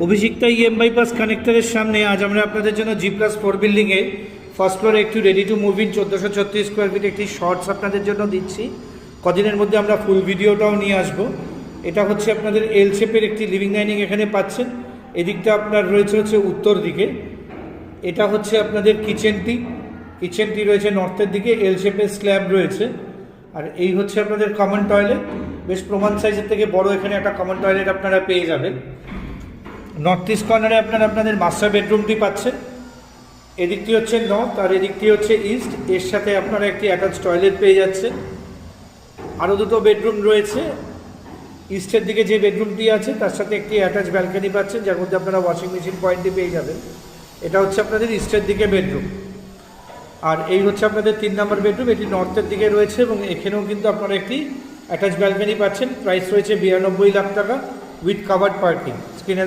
Abhishikta bypass কানেক্টরের সামনে আজ আমরা আপনাদের জন্য G+4 বিল্ডিংয়ে ফার্স্ট ফ্লোরে একটু ready to move in 1436 square feet একটি শর্টস আপনাদের জন্য দিচ্ছি। কদিনের মধ্যে আমরা ফুল ভিডিওটাও নিয়ে আসব। এটা হচ্ছে আপনাদের এল শেপের একটি লিভিং ডাইনিং এখানে পাচ্ছেন। এদিকটা আপনার রয়েছে উত্তর দিকে। এটা হচ্ছে আপনাদের কিচেনটি রয়েছে নর্থের দিকে, এল শেপের স্ল্যাব রয়েছে। আর এই হচ্ছে আপনাদের কমন টয়লেট, বেশ প্রমাণ সাইজের থেকে বড় এখানে একটা কমন টয়লেট আপনারা পেয়ে যাবেন। নর্থ ইস্ট কর্নারে আপনাদের মাস্টার বেডরুমটি পাচ্ছেন। এদিকটি হচ্ছে নর্থ আর এদিকটি হচ্ছে ইস্ট, এর সাথে আপনারা একটি অ্যাটাচ টয়লেট পেয়ে যাচ্ছেন। আরও দুটো বেডরুম রয়েছে। ইস্টের দিকে যে বেডরুমটি আছে তার সাথে একটি অ্যাটাচ ব্যালকনি পাচ্ছেন, যার মধ্যে আপনারা ওয়াশিং মেশিন পয়েন্টটি পেয়ে যাবেন। এটা হচ্ছে আপনাদের ইস্টের দিকে বেডরুম। আর এই হচ্ছে আপনাদের 3 নম্বর বেডরুম, এটি নর্থের দিকে রয়েছে এবং এখানেও কিন্তু আপনারা একটি অ্যাটাচ ব্যালকনি পাচ্ছেন। প্রাইস রয়েছে 92 লাখ টাকা উইথ কাভার্ড পার্কিং। স্ক্রিনে